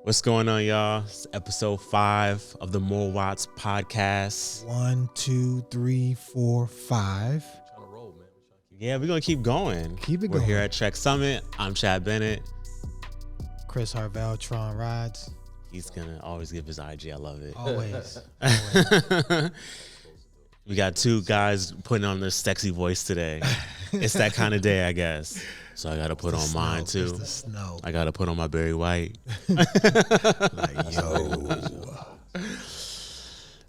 What's going on, y'all? It's episode 5 of the More Watts podcast. 1, 2, 3, 4, 5. Trying to roll, man. Yeah, we're going to keep going. Keep it We're going. here at Trek Summit. I'm Chad Bennett. Chris Harvell, Tron Rides. He's going to always give his IG. I love it. Always. We got two guys putting on their sexy voice today. It's that kind of day, I guess. So I got to put on mine, too. It's the snow. I got to put on my Barry White. Like, yo.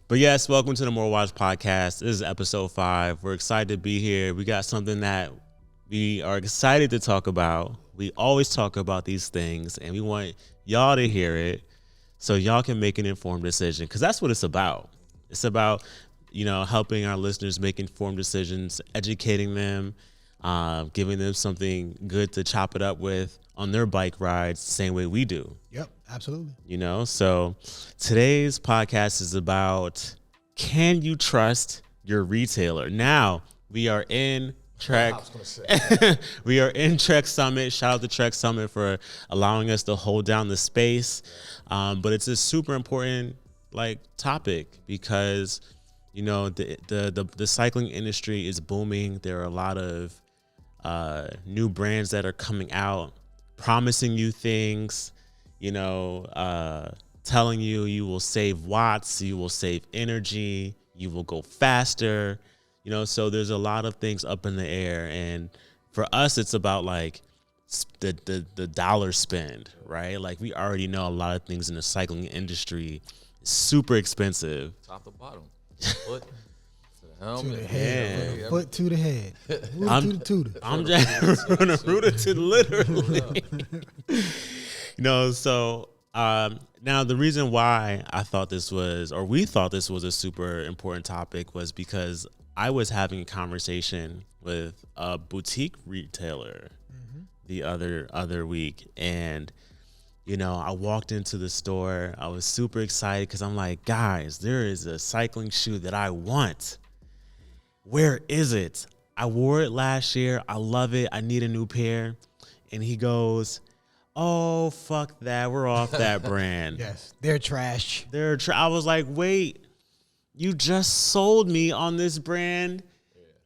But yes, welcome to the More Watts podcast. This is episode 5. We're excited to be here. We got something that we are excited to talk about. We always talk about these things, and we want y'all to hear it so y'all can make an informed decision, because that's what it's about. It's about, helping our listeners make informed decisions, educating them, giving them something good to chop it up with on their bike rides the same way we do. Yep, absolutely. So today's podcast is about, can you trust your retailer? Now, we are in Trek. We are in Trek Summit. Shout out to Trek Summit for allowing us to hold down the space. But it's a super important topic because the cycling industry is booming. There are a lot of new brands that are coming out, promising you things, telling you will save watts, you will save energy, you will go faster, so there's a lot of things up in the air. And for us, it's about the dollar spend, right? We already know a lot of things in the cycling industry is super expensive. Top to bottom. Foot to the helmet. To the head. Yeah. Foot to the head. Rooter to the tutor. I'm just rooted to literally. Now the reason why we thought this was a super important topic was because I was having a conversation with a boutique retailer the other week, and I walked into the store. I was super excited because I'm like, guys, there is a cycling shoe that I want. Where is it? I wore it last year. I love it. I need a new pair. And he goes, oh, fuck that. We're off that brand. Yes, they're trash. I was like, wait, you just sold me on this brand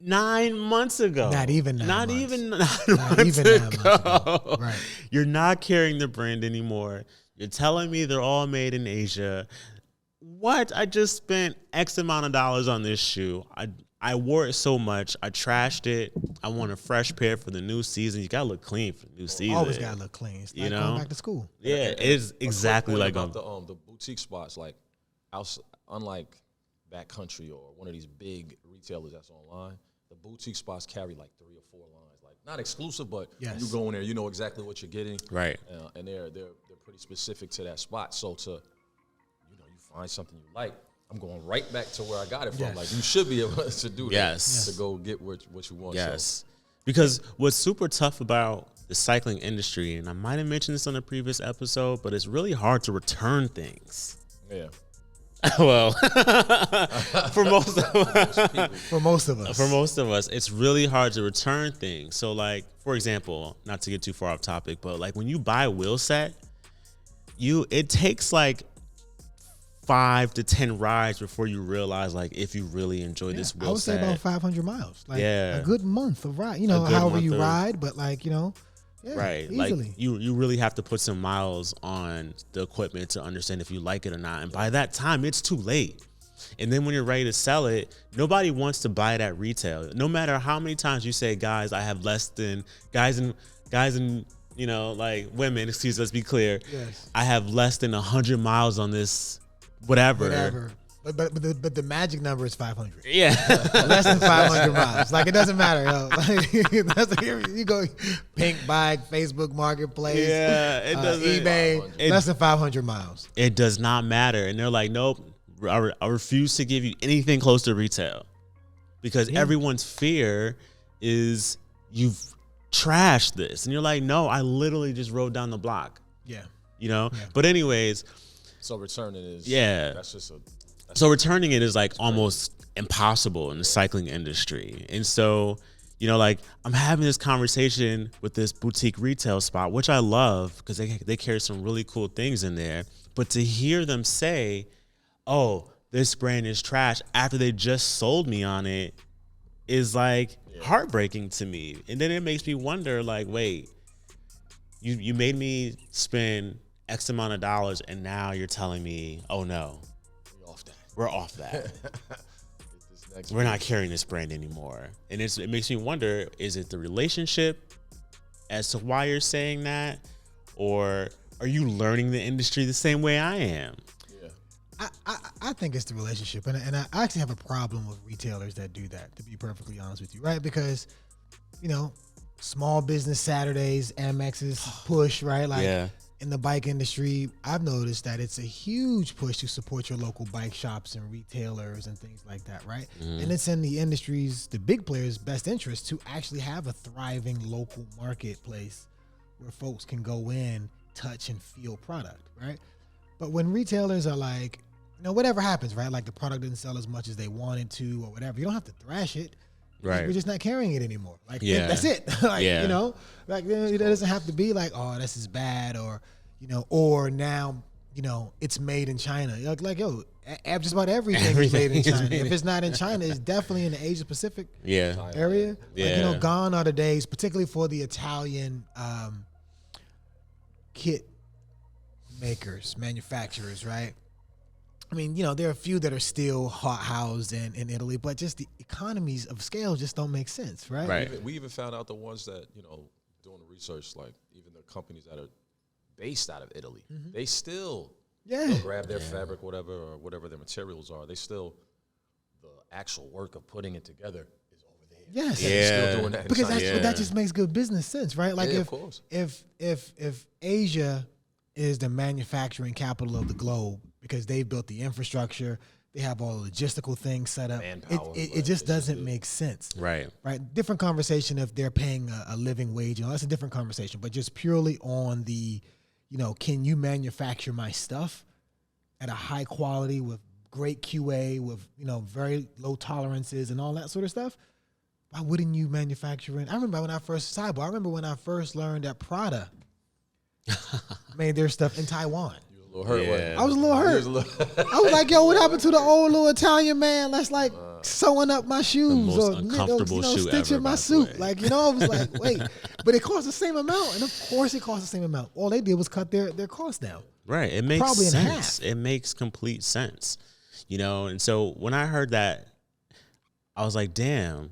9 months ago. Not even 9 Not months. even 9 Not months even 9 months ago. ago. Right. You're not carrying the brand anymore. You're telling me they're all made in Asia. What? I just spent X amount of dollars on this shoe. I wore it so much. I trashed it. I want a fresh pair for the new season. You gotta look clean for the new season. Always got to look clean. It's like going back to school. Yeah, it is exactly like about the boutique spots, unlike backcountry or one of these big retailers that's online. The boutique spots carry 3 or 4 lines, not exclusive, but Yes. you go in there, you know exactly what you're getting, right. And they're pretty specific to that spot. So you find something you like, I'm going right back to where I got it from. Yes. You should be able to do that. Yes. To go get what you want. Yes. So. Because what's super tough about the cycling industry, and I might have mentioned this on a previous episode, but it's really hard to return things. Yeah. Well, for most of us, it's really hard to return things. So, for example, not to get too far off topic, but when you buy a wheel set, it takes 5 to 10 rides before you realize if you really enjoy this wheel set. I would say about 500 miles. Yeah. A good month of ride. However you ride, but yeah, right. Easily. You really have to put some miles on the equipment to understand if you like it or not. And by that time, it's too late. And then when you're ready to sell it, nobody wants to buy it at retail. No matter how many times you say, guys, I have less than guys and women, let's be clear. Yes. I have less than 100 miles on this whatever. But the magic number is 500. Yeah. Less than 500 miles. It doesn't matter. You go Pink Bike, Facebook Marketplace, It doesn't. eBay, less than 500 miles. It does not matter. And they're like, nope, I refuse to give you anything close to retail. Because everyone's fear is you've trashed this. And you're like, no, I literally just rode down the block. Yeah. But anyways. So returning is. Yeah. That's just So returning it is almost impossible in the cycling industry. And so, you know, like I'm having this conversation with this boutique retail spot, which I love because they carry some really cool things in there. But to hear them say, oh, this brand is trash after they just sold me on it is like heartbreaking to me. And then it makes me wonder, like, wait, you made me spend X amount of dollars and now you're telling me, oh no, we're off that. We're not carrying this brand anymore. And it makes me wonder, is it the relationship as to why you're saying that? Or are you learning the industry the same way I am? Yeah. I think it's the relationship. And I actually have a problem with retailers that do that, to be perfectly honest with you, right? Because, you know, small business Saturdays, Amex's push, right? Like in the bike industry, I've noticed that it's a huge push to support your local bike shops and retailers and things like that, right? And it's in the industry's, the big players' best interest to actually have a thriving local marketplace where folks can go in, touch, and feel product, right? But when retailers are like, you know, whatever happens, right? Like the product didn't sell as much as they wanted to or whatever, you don't have to thrash it. Right. We're just not carrying it anymore. Like, that's it. Like, you know, like it doesn't have to be like, oh, this is bad, or, you know, or now, you know, it's made in China. Like yo, just about everything is made in China. If it's not in China, it's definitely in the Asia Pacific area. Yeah. Like, you know, gone are the days, particularly for the Italian kit makers, manufacturers, right? I mean, you know, there are a few that are still housed in Italy, but just the economies of scale just don't make sense, right? Right. We even found out the ones that, you know, doing the research, like even the companies that are based out of Italy, they still grab their fabric, or whatever their materials are. They still, the actual work of putting it together is over there. Yes. Still doing that. Because that just makes good business sense, right? Like if Asia is the manufacturing capital of the globe because they've built the infrastructure, they have all the logistical things set up. Manpower, it just doesn't make sense. Right. Different conversation if they're paying a living wage. You know, that's a different conversation. But just purely on the, you know, can you manufacture my stuff at a high quality with great QA, with, you know, very low tolerances and all that sort of stuff? Why wouldn't you manufacture it? I remember when I first learned that Prada made their stuff in Taiwan. You were a little hurt. I was a little hurt. I was like, yo, what happened to the old little Italian man that's like sewing up my shoes most or uncomfortable shoe stitching ever, my by the suit? way. Like, you know, I was like, wait, but it cost the same amount. And of course it cost the same amount. All they did was cut their costs down. Right. It makes Probably in sense. half. It makes complete sense. You know, and so when I heard that, I was like, damn,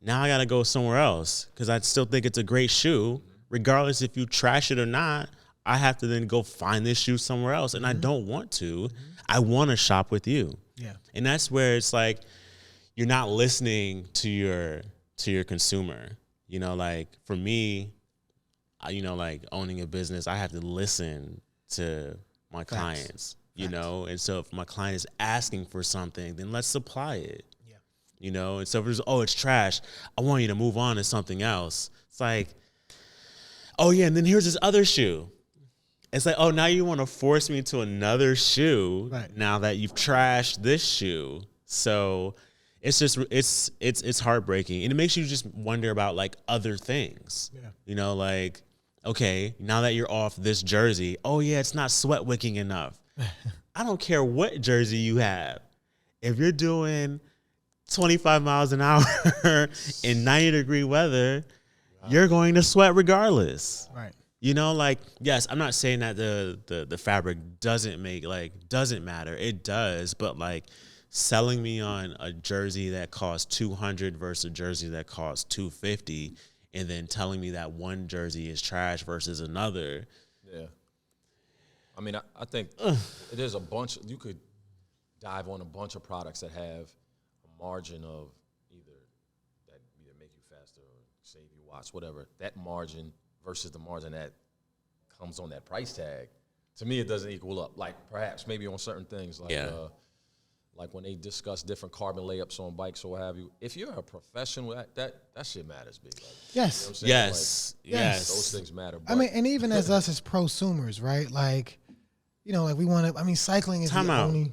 now I got to go somewhere else because I still think it's a great shoe. Regardless if you trash it or not, I have to then go find this shoe somewhere else. And I don't want to. I want to shop with you. Yeah. And that's where it's like you're not listening to your consumer. You know, like for me, you know, like owning a business, I have to listen to my clients, you know? And so if my client is asking for something, then let's supply it. Yeah. You know, and so if there's, oh, it's trash, I want you to move on to something else. It's like, oh yeah, and then here's this other shoe. It's like, oh, now you want to force me to another shoe now that you've trashed this shoe. So it's just it's heartbreaking, and it makes you just wonder about like other things. Yeah. You know, like, okay, now that you're off this jersey, oh yeah, it's not sweat wicking enough. I don't care what jersey you have. If you're doing 25 miles an hour in 90-degree weather, you're going to sweat regardless. Right. You know, like, yes, I'm not saying that the fabric doesn't matter. It does, but like selling me on a jersey that costs $200 versus a jersey that costs $250, and then telling me that one jersey is trash versus another. Yeah. I mean, I think there's a bunch. You could dive on a bunch of products that have a margin of either make you faster or save you watts, whatever. That margin versus the margin that comes on that price tag, to me, it doesn't equal up. Like perhaps maybe on certain things, like like when they discuss different carbon layups on bikes or what have you. If you're a professional, that shit matters, big. Like, yes, you know yes, like, yes. Those things matter. I mean, and even as us as prosumers, right? Like, you know, like we want to. I mean, cycling is Time the out. only.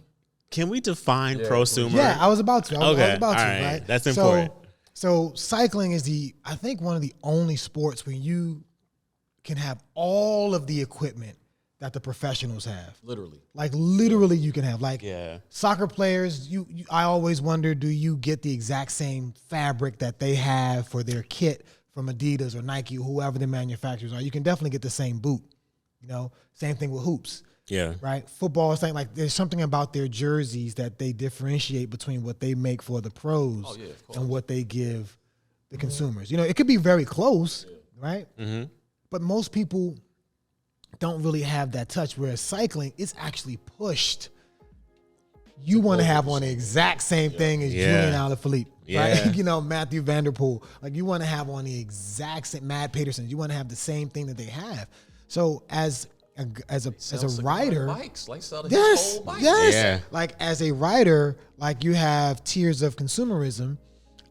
Can we define prosumer? Yeah, I was about to. I was about to. all right. Right. That's important. So cycling is I think one of the only sports where you can have all of the equipment that the professionals have. Literally. Like literally you can have Yeah. soccer players. I always wonder, do you get the exact same fabric that they have for their kit from Adidas or Nike or whoever the manufacturers are? You can definitely get the same boot, same thing with hoops. Yeah. Right? Football is like there's something about their jerseys that they differentiate between what they make for the pros of course. and what they give the consumers. It could be very close, right? Mm-hmm. But most people don't really have that touch, whereas cycling is actually pushed. You want to have on the exact same thing as Yeah. Julian Alaphilippe, Yeah. right? Matthew Vanderpool. Like you want to have on the exact same, Matt Peterson. You want to have the same thing that they have. So as a rider, bikes, like sell his yes, whole bike. yes. Yeah. Like as a writer, like you have tiers of consumerism.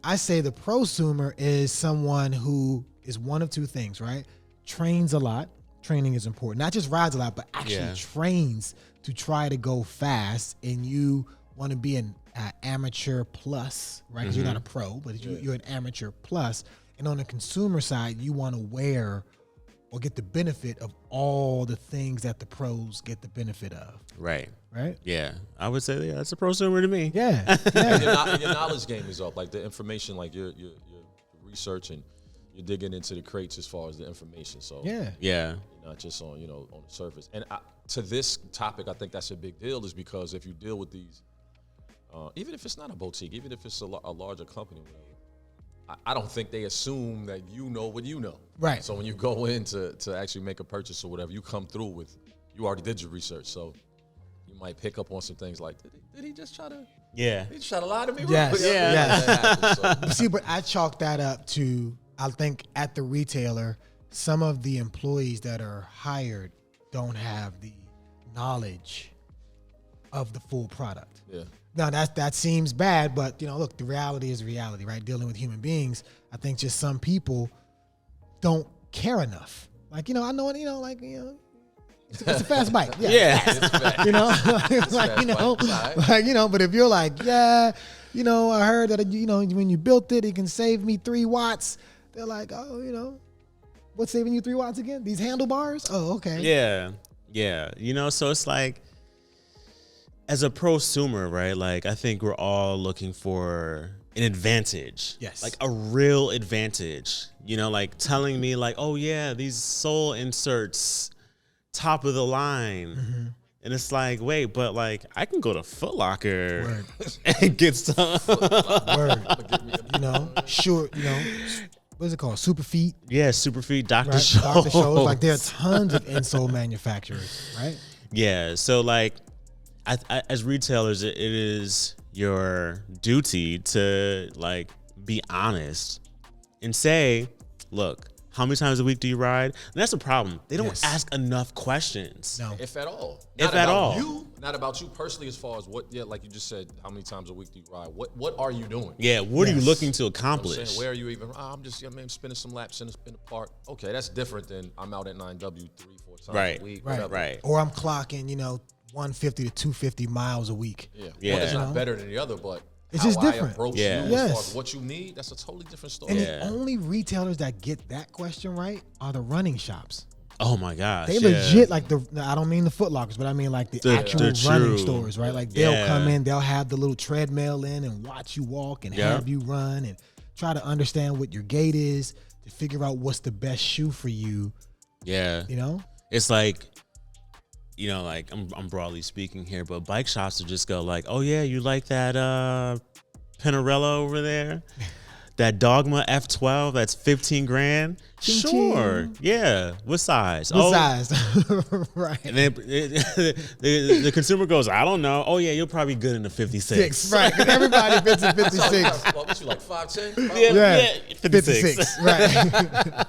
I say the prosumer is someone who is one of two things, right? Trains a lot. Training is important. Not just rides a lot, but actually trains to try to go fast. And you want to be an amateur plus, right? Because you're not a pro, but you're an amateur plus. And on the consumer side, you want to wear or get the benefit of all the things that the pros get the benefit of. Right. Right? Yeah. I would say that's a prosumer to me. Yeah. And your knowledge game is up. Like the information, like your research and you're digging into the crates as far as the information. So Yeah. Yeah. you're not just on on the surface. And to this topic, I think that's a big deal, is because if you deal with these, even if it's not a boutique, even if it's a larger company, whatever, I don't think they assume that you know what you know. Right. So when you go in to actually make a purchase or whatever, you come through with, you already did your research. So you might pick up on some things like, did he just try to, Yeah. he just try to lie to me? Yes. Real quick? Yes. That happens, so. See, but I chalk that up to, I think at the retailer, some of the employees that are hired don't have the knowledge of the full product. Yeah. Now that seems bad, but look, the reality is reality, right? Dealing with human beings, I think just some people don't care enough. Like, I know, it's a fast bike. Yeah. Yeah. It's bad. But if you're like, I heard that, when you built it, it can save me 3 watts. They're like, oh, what's saving you 3 watts again? These handlebars? Oh, okay. Yeah. Yeah. So it's like, as a prosumer, right? Like, I think we're all looking for an advantage. Yes. Like a real advantage. Like telling me like, oh yeah, these sole inserts, top of the line. Mm-hmm. And it's like, wait, but like I can go to Foot Locker Word. and get some. Word. Sure, what is it called? Super Feet, Yeah, Superfeet, Dr. right? Scholl's. Dr. Scholl's. Like there are tons of insole manufacturers, right? Yeah, so like, as retailers, it is your duty to like be honest and say, look, how many times a week do you ride? And that's the problem. They don't Yes. ask enough questions. No. If at all. If Not at about all. You, not about you personally, as far as like you just said, how many times a week do you ride? What are you doing? Yeah, what are you Yes. looking to I'm accomplish? saying, where are you even? I'm just, spending some laps in the park. Okay, that's different than I'm out at 9W 3-4 times Right. a week. Right. Whatever. Right. Or I'm clocking, 150 to 250 miles a week. Yeah. Yeah. One is You not know? better than the other, but It's how just I different. approach Yeah. you as far Yes. as what you need, that's a totally different story. And Yeah. the only retailers that get that question right are the running shops. Oh my gosh. They yeah. legit like I don't mean the Foot Lockers, but I mean like the actual the running true- stores, right? Like they'll Yeah. come in, they'll have the little treadmill in and watch you walk and Yeah. have you run and try to understand what your gait is to figure out what's the best shoe for you, Yeah. It's like, like I'm broadly speaking here, but bike shops will just go like, oh yeah, you like that Pinarello over there? That Dogma F12 that's 15 grand? Ching, Sure. ching. Yeah. What size? What size? Right. And then the consumer goes, I don't know. Oh yeah, you're probably good in the 56. 6, right. 'Cause everybody fits in 56. What you like, 5'10"? Yeah. 56. Right.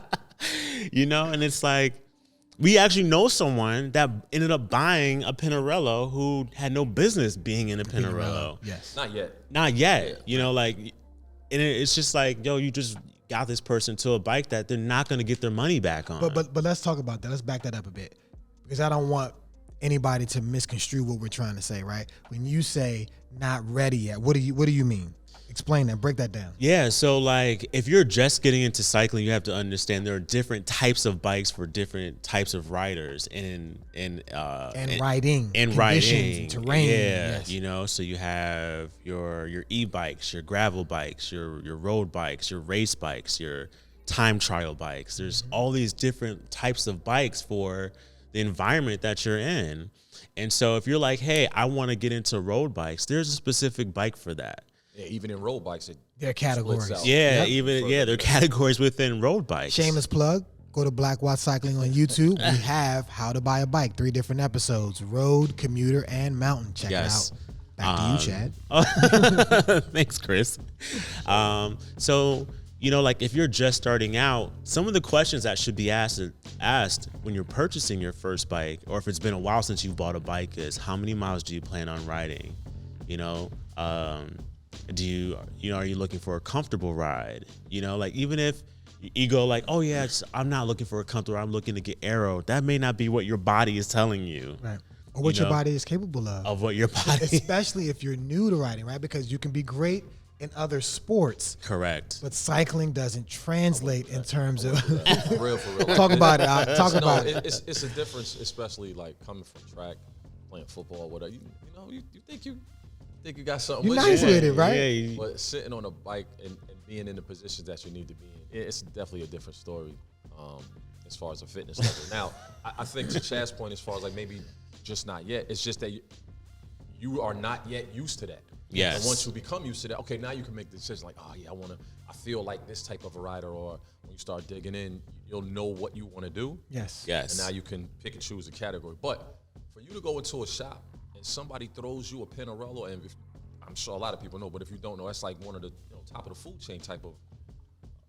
And it's like, we actually know someone that ended up buying a Pinarello who had no business being in a Pinarello. Yes. Not yet. Not yet. And it's just like, yo, you just got this person to a bike that they're not going to get their money back on. But let's talk about that. Let's back that up a bit, because I don't want anybody to misconstrue what we're trying to say. Right? When you say not ready yet, what do you mean Explain that. Break that down. Yeah, so like if you're just getting into cycling, you have to understand there are different types of bikes for different types of riders And and riding. Conditions riding and terrain. Yeah, Yes. you know, so you have your e-bikes, your gravel bikes, your road bikes, your race bikes, your time trial bikes. There's all these different types of bikes for the environment that you're in. And so if you're like, hey, I want to get into road bikes, there's a specific bike for that. Yeah, even in road bikes, They're categories. splits out. Yeah, Yep. there are categories within road bikes. Shameless plug. Go to Black Watch Cycling on YouTube. We have how to buy a bike. 3 different episodes: road, commuter, and mountain. Check Yes. it out. Back to you, Chad. Thanks, Chris. So, you know, like if you're just starting out, some of the questions that should be asked when you're purchasing your first bike, or if it's been a while since you bought a bike, is how many miles do you plan on riding? You know, are you looking for a comfortable ride? You know, like even if you go like, oh yeah, I'm not looking for a comfortable, I'm looking to get aero. That may not be what your body is telling you. Right. Or what You your know, body is capable of. Of what your body. Especially if you're new to riding, right? Because you can be great in other sports, Correct. but cycling doesn't translate in terms of. for real. Talk about it. Talk about it. It's a difference, especially like coming from track, playing football, whatever. You think you got something. You're with nice you. with it, right? Yeah, But sitting on a bike and being in the positions that you need to be in, it's definitely a different story as far as the fitness level. Now, I think to Chad's point, as far as like maybe just not yet, it's just that you are not yet used to that. Yes. And once you become used to that, okay, now you can make the decision like, oh yeah, I feel like this type of a rider, or when you start digging in, you'll know what you want to do. Yes. Yes. And now you can pick and choose a category. But for you to go into a shop and somebody throws you a Pinarello, and I'm sure a lot of people know, but if you don't know, that's like one of the top of the food chain type of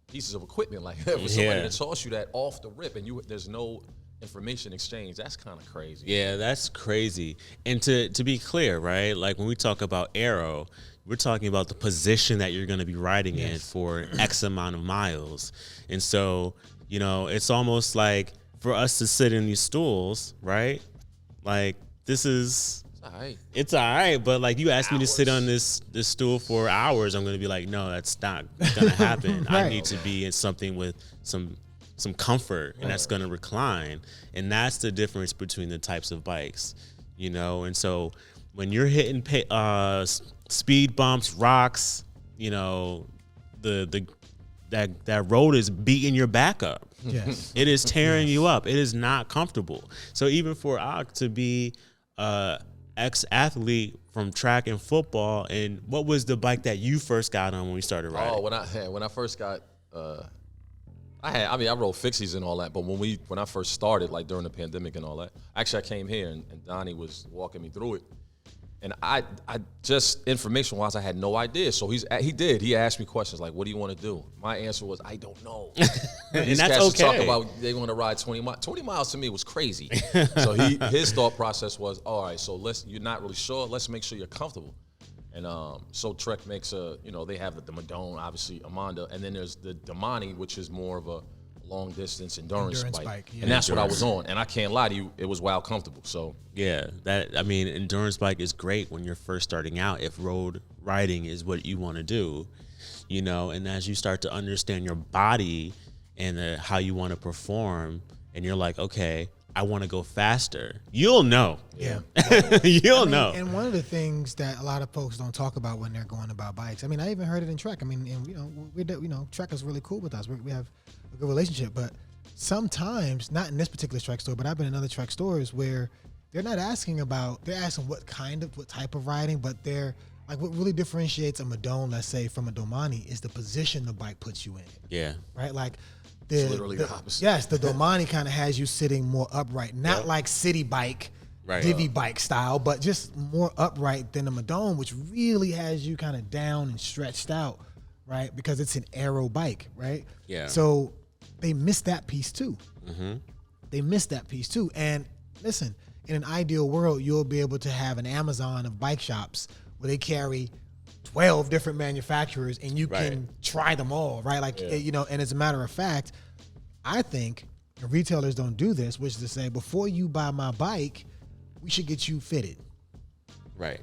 pieces of equipment. Like for somebody to toss you that off the rip, and there's no information exchange, that's kind of crazy. Yeah, that's crazy. And to be clear, right? Like when we talk about aero, we're talking about the position that you're going to be riding in for X amount of miles. And so, you know, it's almost like for us to sit in these stools, right? Like it's all right, but like you asked me to sit on this stool for hours, I'm going to be like, no, that's not going to happen. Right. I need to be in something with some comfort, and that's going to recline. And that's the difference between the types of bikes, you know? And so when you're hitting speed bumps, rocks, you know, that road is beating your back up. Yes. It is tearing you up. It is not comfortable. So even for Og to be ex-athlete from track and football, and what was the bike that you first got on when we started riding? Oh, when I first got I rode fixies and all that, but when I first started, like during the pandemic and all that, actually I came here and Donnie was walking me through it, and I just information wise I had no idea. So he asked me questions like, "What do you want to do?" My answer was, "I don't know." And These that's cats okay. talk about they want to ride 20 miles. 20 miles to me was crazy. So his thought process was, all right, so you're not really sure. Let's make sure you're comfortable. And so Trek makes they have the Madone, obviously Amanda, and then there's the Damani, which is more of a long distance endurance bike. Yeah. And that's what I was on. And I can't lie to you, it was wild comfortable. So Yeah, endurance bike is great when you're first starting out if road riding is what you want to do, you know, and as you start to understand your body and how you want to perform, and you're like, okay, I want to go faster, you'll know. Yeah. You'll know. And one of the things that a lot of folks don't talk about when they're going about bikes, I mean, I even heard it in Trek. I mean, and Trek is really cool with us. We have a good relationship, but sometimes, not in this particular Trek store, but I've been in other Trek stores where they're not asking they're asking what type of riding, but they're like, what really differentiates a Madone, let's say, from a Domani is the position the bike puts you in. Yeah. Right? Like, it's literally the opposite. Yes, the Domani kind of has you sitting more upright, not like city bike, Right. divvy bike style, but just more upright than the Madone, which really has you kind of down and stretched out, right? Because it's an aero bike, right? Yeah. So they missed that piece too. Mm-hmm. They missed that piece too. And listen, in an ideal world, you'll be able to have an Amazon of bike shops where they carry 12 different manufacturers and you can try them all, right? Like, and as a matter of fact, I think retailers don't do this, which is to say, before you buy my bike, we should get you fitted. Right.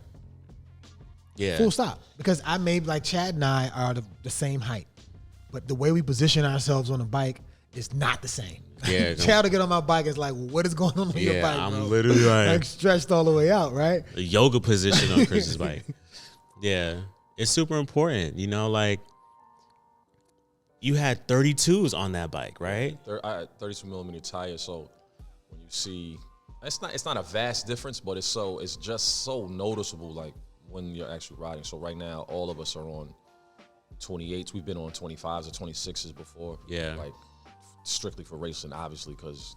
Yeah. Full stop. Because I made like Chad and I are the same height, but the way we position ourselves on a bike is not the same. Yeah. Chad will get on my bike. It's like, what is going on your bike, I'm bro? literally Like stretched all the way out, right? the yoga position on Chris's bike. Yeah. It's super important. You know, like you had 32s on that bike, right? I had 32 millimeter tires, so when you see, it's not a vast difference, but it's just so noticeable, like when you're actually riding. So right now, all of us are on 28s. We've been on 25s or 26s before. Yeah. Like strictly for racing, obviously, because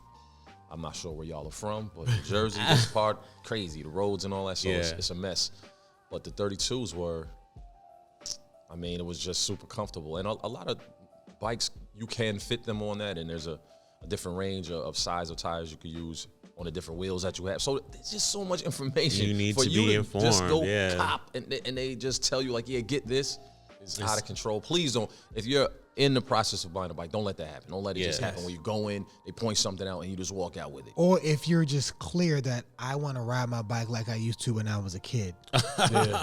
I'm not sure where y'all are from, but New Jersey, this part, crazy, the roads and all that, so it's a mess. But the 32s were, I mean, it was just super comfortable. And a lot of bikes, you can fit them on that, and there's a different range of size of tires you could use on the different wheels that you have. So there's just so much information. You need for to you be to informed, just go yeah. cop, and they just tell you, like, yeah, get this. It's out of control. Please don't. If you're in the process of buying a bike, don't let that happen. Don't let it just happen when you go in, they point something out, and you just walk out with it. Or if you're just clear that I want to ride my bike like I used to when I was a kid,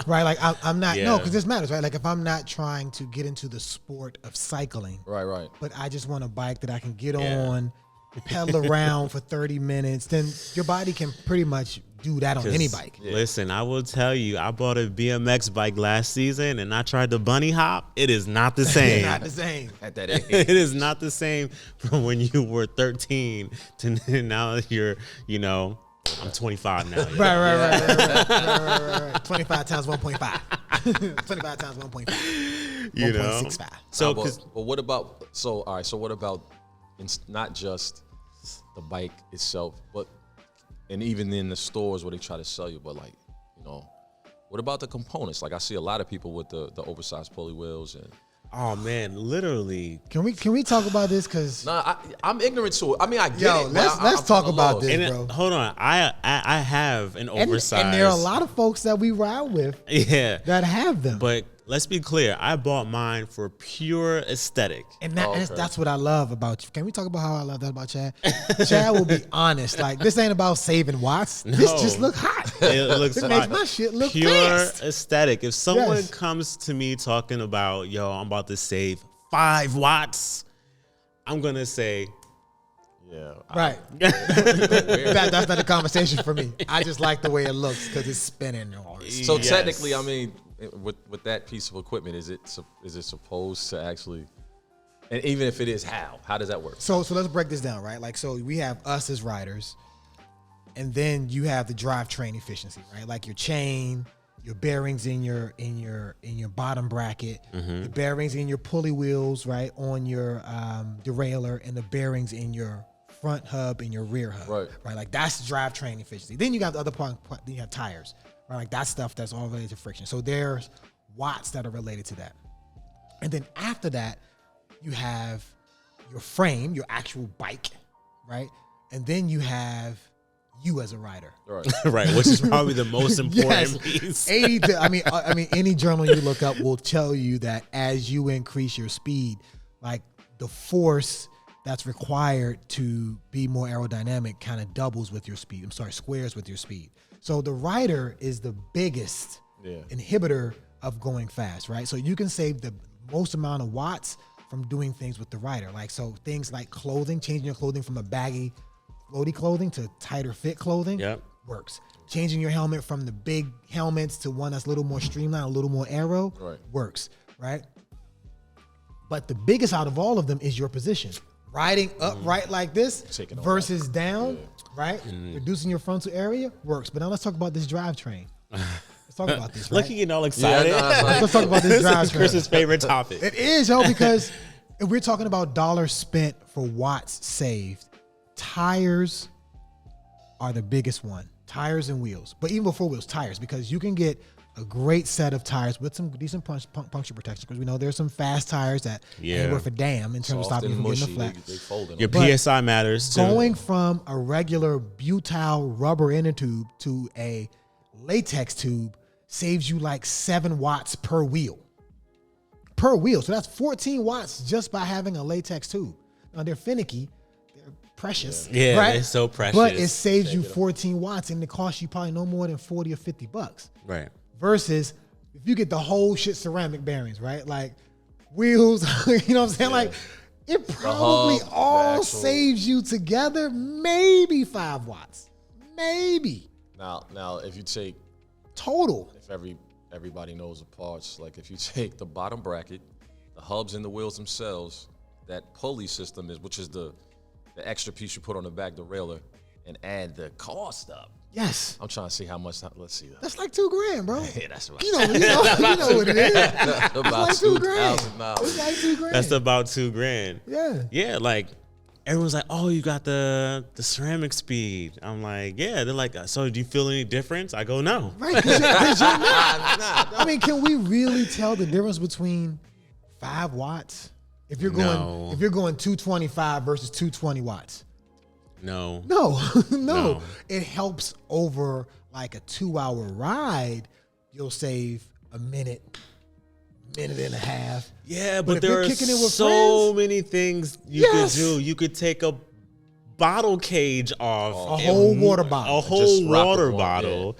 right? Like I'm not, no, because this matters, right? Like if I'm not trying to get into the sport of cycling, Right. but I just want a bike that I can get on, pedal around for 30 minutes, then your body can pretty much do that on any bike. Listen, I will tell you, I bought a BMX bike last season and I tried the bunny hop. It is not the same. Not the same. At that age. It is not the same from when you were 13 to now you're, you know, I'm 25 now. Right. 25 times 1.5. 25 times 1.5. You know? 1.65. So, but what about, so what about, it's not just the bike itself, but, and even in the stores where they try to sell you, but like, you know, what about the components? Like I see a lot of people with the oversized pulley wheels and. oh man, literally. Can we talk about this? Because I'm ignorant to it. I mean, I get it. Let's talk about this, And bro. hold on, I have an oversized. And there are a lot of folks that we ride with yeah, that have them. but let's be clear. I bought mine for pure aesthetic. And that's what I love about you. Can we talk about how I love that about Chad? Chad will be honest. Like, this ain't about saving watts. This No. just look hot. It looks It makes hot. my shit look pure fast. aesthetic. If someone Yes. comes to me talking about, yo, I'm about to save 5 watts, I'm gonna say, Yeah. Right. That's not a conversation for me. I just like the way it looks because it's spinning. So Yes. technically, I mean, with that piece of equipment, is it supposed to actually, and even if it is, how does that work? So let's break this down, right? Like, so we have us as riders, and then you have the drivetrain efficiency, right? Like your chain, your bearings in your bottom bracket, the bearings in your pulley wheels, right, on your derailleur, and the bearings in your front hub and your rear hub, Right. Like that's drivetrain efficiency. Then you got the other part. Then you have tires, right? Like that stuff that's all related to friction. So there's watts that are related to that, and then after that, you have your frame, your actual bike, right? And then you have you as a rider. Right. right, which is probably the most important Yes. piece. 80 to, I mean, any journal you look up will tell you that as you increase your speed, like the force that's required to be more aerodynamic kind of doubles with your speed. Squares with your speed. So the rider is the biggest inhibitor of going fast, right? So you can save the most amount of watts from doing things with the rider. Like, so things like clothing, changing your clothing from a baggy, floaty clothing to tighter fit clothing works. Changing your helmet from the big helmets to one that's a little more streamlined, a little more aero works, right? But the biggest out of all of them is your position. Riding upright like this versus down, right? Reducing your frontal area works. But now let's talk about this drivetrain. Let's talk about this, right? Look, you getting all excited. Let's talk about this This is drivetrain. Chris's favorite topic. It is, yo, because if we're talking about dollars spent for watts saved, tires are the biggest one. Tires and wheels. But even before wheels, tires, because you can get a great set of tires with some decent puncture protection, because we know there's some fast tires that ain't worth a damn in terms of stopping you from getting the flat. They fold Your in. PSI matters too. Going from a regular butyl rubber inner tube to a latex tube saves you like 7 watts per wheel. Per wheel. So that's 14 watts just by having a latex tube. Now they're finicky. They're precious. Yeah, right? they're so precious. But it saves you 14 watts and it costs you probably no more than $40 or $50. Right. Versus if you get the whole shit ceramic bearings, right? Like wheels, you know what I'm saying? Yeah. Like it probably hub, the all axle. saves you together maybe 5 watts. Maybe. Now, if you take, Total. if everybody knows the parts, like if you take the bottom bracket, the hubs and the wheels themselves, that pulley system which is the extra piece you put on the back, the railer, and add the cost up. Yes. I'm trying to see how much. Let's see that. That's like $2,000, bro. Yeah, that's right. You know what it is. About like $2,000. $2,000. It's like $2,000. That's about $2,000. yeah. Yeah, like everyone's like, "Oh, you got the ceramic speed." I'm like, "Yeah." They're like, "So do you feel any difference?" I go, "No." Right. 'Cause you're not. I mean, can we really tell the difference between 5 watts? If you're going No. 225 versus 220 watts. No. No. No. It helps over like a 2-hour ride. You'll save a minute and a half. Yeah, But but if there you're are kicking it with so friends- many things you Yes. could do. You could take a bottle cage off, A whole water bottle. a whole Just wrap it water on, bottle.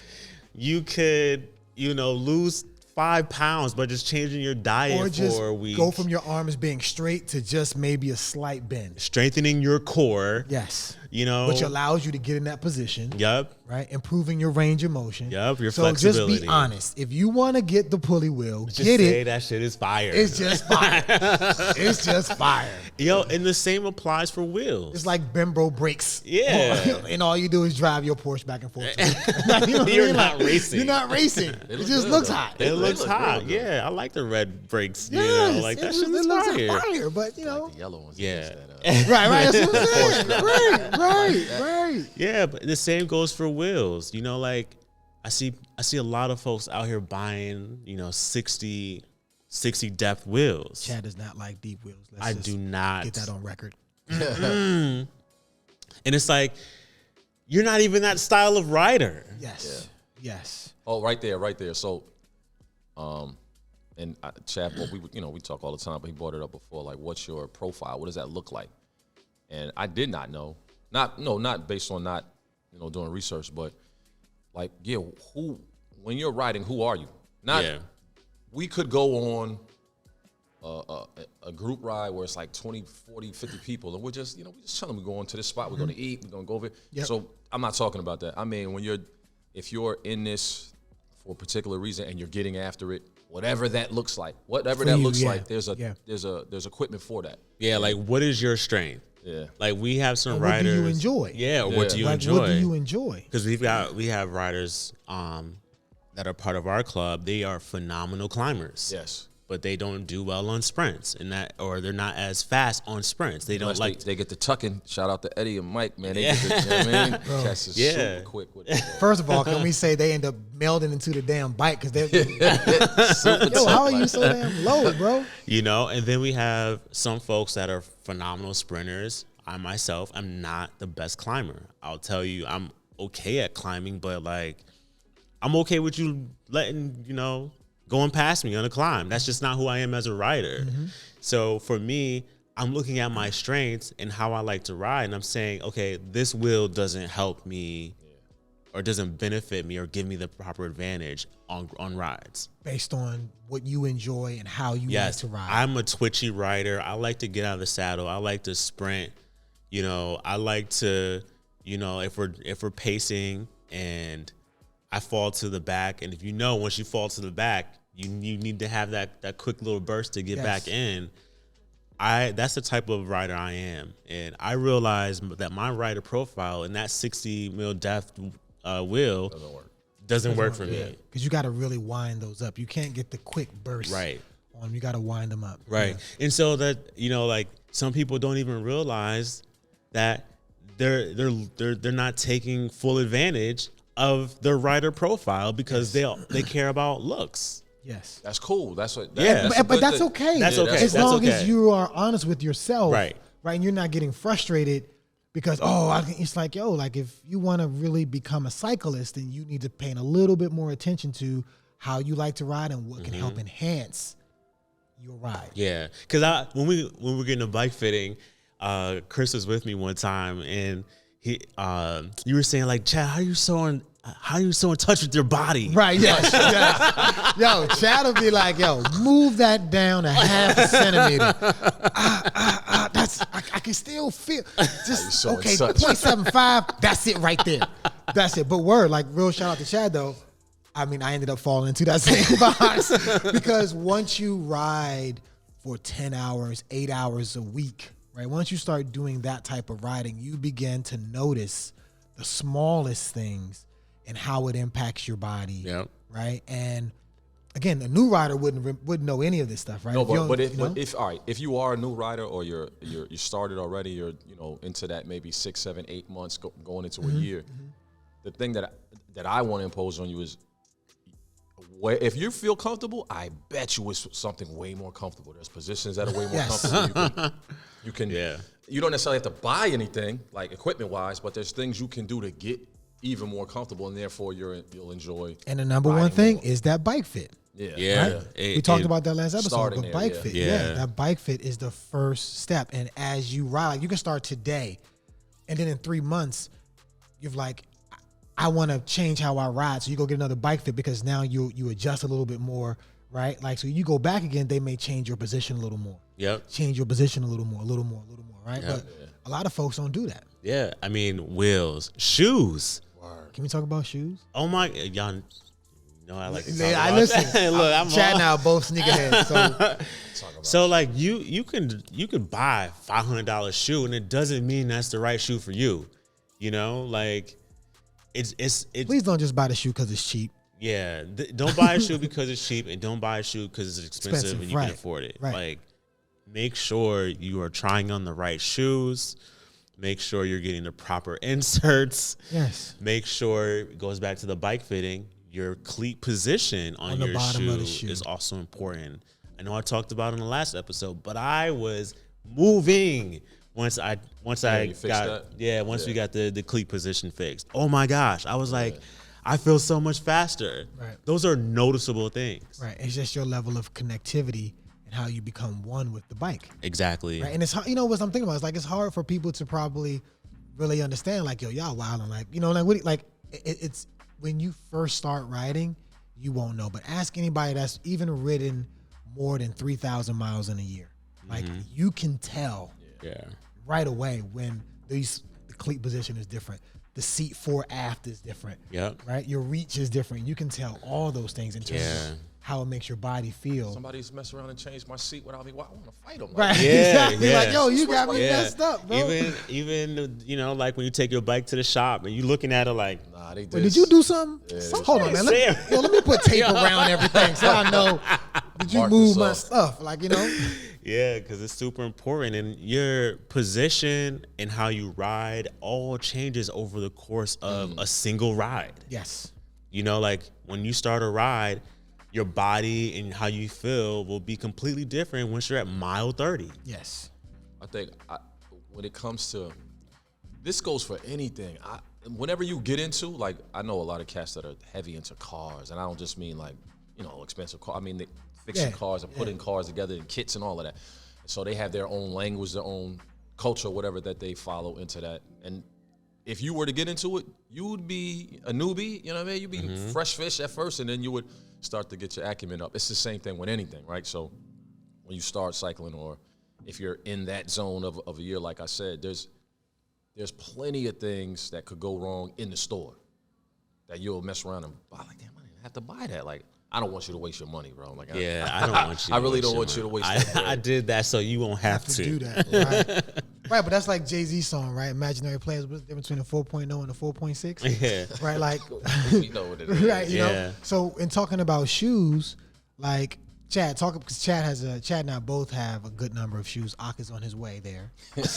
You could, lose 5 pounds by just changing your diet Or just for a week. go from your arms being straight to just maybe a slight bend. strengthening your core. Yes. Which Which allows you to get in that position. Yep. Right, improving your range of motion. Yep, your so flexibility. just be honest. If you want to get the pulley wheel, Just get say it. that shit is fire. It's just fire. It's just fire. Yo, and the same applies for wheels. It's like Bembro brakes. Yeah. And all you do is drive your Porsche back and forth. You know what I You're mean? not racing. You're not racing. It look just good, looks though. hot. It They looks look hot. real good. Yeah, I like the red brakes. Yes, Like that it shit is looks fire. fire. But The yellow ones. Yeah. right. That's what I'm saying. Right. Yeah, but the same goes for wheels. Like I see a lot of folks out here buying, 60 depth wheels. Chad does not like deep wheels. Let's I just do not. get that on record. And it's like you're not even that style of rider. Yes. Yes. Oh, right there. So, and Chad, we talk all the time, but he brought it up before. Like, what's your profile? What does that look like? And I did not know. Not based on not doing research, but like, yeah, when you're riding, who are you? Yeah. We could go on a group ride where it's like 20, 40, 50 people, and we're just chilling. We're going to this spot. We're going to eat. We're going to go over. Yep. So I'm not talking about that. I mean, if you're in this for a particular reason and you're getting after it, whatever that looks like, yeah. there's equipment for that. Yeah, like what is your strength? Yeah. Like we have some And what riders. do you enjoy? Yeah, or Yeah. what do you Like, enjoy? what do you enjoy? Because we have riders that are part of our club. They are phenomenal climbers. Yes. But they don't do well on sprints, or they're not as fast on sprints. They don't Unless like. they get the tucking. Shout out to Eddie and Mike, man. They Yeah. get the, you know what I mean? Catch is Yeah. super quick with it. First of all, can we say they end up melding into the damn bike because they're Super yo, how are tough, you like- so damn low, bro? And then we have some folks that are phenomenal sprinters. I myself am not the best climber. I'll tell you, I'm okay at climbing, but like, I'm okay with you letting, going past me on a climb. That's just not who I am as a rider. So for me, I'm looking at my strengths and how I like to ride, and I'm saying, okay, this wheel doesn't help me or doesn't benefit me or give me the proper advantage on rides. Based on what you enjoy and how you Yes, like to ride. I'm a twitchy rider. I like to get out of the saddle. I like to sprint. I like to, if we're pacing and I fall to the back, and if once you fall to the back, you need to have that quick little burst to get Yes. back in. That's the type of rider I am, and I realize that my rider profile and that 60 mil depth wheel doesn't work for me. Because you got to really wind those up. You can't get the quick burst. Right. On 'em. You got to wind them up. Right. Yeah. And so that, like some people don't even realize that they're not taking full advantage of their rider profile because they care about looks. Yes. That's cool. That's what. Yeah. that's a But good that's thing. okay. That's okay. As That's long okay. as you are honest with yourself. Right. Right. And you're not getting frustrated because, it's like, like if you want to really become a cyclist, then you need to pay a little bit more attention to how you like to ride and what can help enhance your ride. Yeah. Cause when we were getting a bike fitting, Chris was with me one time and you were saying like, Chad, how are you so how are you so in touch with your body? Right, yes, yes. Yo, Chad will be like, yo, move that down a half a centimeter. I can still feel. Just, so okay, in touch. 0.75, that's it right there. That's it. But word, like, real shout out to Chad, though. I mean, I ended up falling into that same box because once you ride for 10 hours, 8 hours a week, right? Once you start doing that type of riding, you begin to notice the smallest things and how it impacts your body, Yep. right? And again, a new rider wouldn't know any of this stuff, right? No, If you don't- but you know? if all right, if you are a new rider or you started already, you're into that maybe 6, 7, 8 months going into a year. The thing that I want to impose on you is, if you feel comfortable, I bet you it's something way more comfortable. There's positions that are way more Yes. comfortable. You can Yeah. you don't necessarily have to buy anything like equipment wise, but there's things you can do to get even more comfortable, and therefore you'll enjoy. And the number one riding thing more. is that bike fit. Yeah. Right? We talked about that last episode, starting but there, bike yeah. fit. Yeah. Yeah, that bike fit is the first step. And as you ride, like you can start today, and then in 3 months, you're like, I want to change how I ride. So you go get another bike fit because now you adjust a little bit more, right? Like, so you go back again, they may change your position a little more. Yep. Change your position a little more, right? Yeah. But a lot of folks don't do that. Yeah. I mean, wheels, shoes. Can we talk about shoes? Oh my, y'all know I like to talk I about listen. that. Look, I'm Chad all- and I are both sneakerheads. So So like you can buy $500 shoe and it doesn't mean that's the right shoe for you. You know, like it's please don't just buy the shoe because it's cheap. yeah. Don't buy a shoe because it's cheap, and don't buy a shoe because it's expensive Expensive, and you right, can afford it. right. Like, make sure you are trying on the right shoes. Make sure you're getting the proper inserts. Yes. Make sure it goes back to the bike fitting. Your cleat position on the your bottom of the shoe shoe. is also important. I know I talked about it in the last episode, but I was moving once I you fixed got that? once we got the cleat position fixed. Oh my gosh, I was like, I feel so much faster. Right. Those are noticeable things. Right. It's just your level of connectivity and how you become one with the bike. Exactly. Right. And it's hard, you know what I'm thinking about? It's like it's hard for people to probably really understand, like, yo, y'all wilding, like, you know, like what like it's when you first start riding, you won't know. But ask anybody that's even ridden more than 3,000 miles in a year. Like you can tell Yeah. right away when the cleat position is different. The seat fore aft is different. Yep. Right? Your reach is different. You can tell all those things in terms Yeah. of how it makes your body feel. Somebody's messing around and changed my seat without me. Well, I want to fight them. Right. Yeah, exactly. yeah. Like, yo, you got me Yeah. messed up, bro. Even you know, like when you take your bike to the shop and you looking at it like, Nah, they Wait, did you do something? Hold on, man. Sam. Let me put tape around everything so I know. Did you Mark move this my off. stuff? Like, you know? yeah, because it's super important, and your position and how you ride all changes over the course of a single ride. Yes. You know, like when you start a ride, your body and how you feel will be completely different once you're at mile 30. Yes. I think when it comes to this goes for anything. Whenever you get into, like, I know a lot of cats that are heavy into cars, and I don't just mean like, you know, expensive car. I mean, they fixing Yeah, cars and putting cars together and kits and all of that. So they have their own language, their own culture, whatever that they follow into that. And if you were to get into it, you would be a newbie. You know what I mean? You'd be fresh fish at first, and then you would start to get your acumen up. It's the same thing with anything, right? So when you start cycling, or if you're in that zone of a year, like I said, there's plenty of things that could go wrong in the store that you'll mess around and buy. Like, damn, I didn't have to buy that. Like, I don't want you to waste your money, bro. Like, Yeah, I don't want you. I to really waste don't your want you to money. waste that bread. I did that so you won't have To do that. Right. Right, but that's like Jay-Z's song, right? Imaginary Players. What's the difference between a 4.0 and a 4.6? Yeah. Right, like, You know what it is. right, you Yeah. know? So in talking about shoes, like, because Chad and I both have a good number of shoes. Ak is on his way there.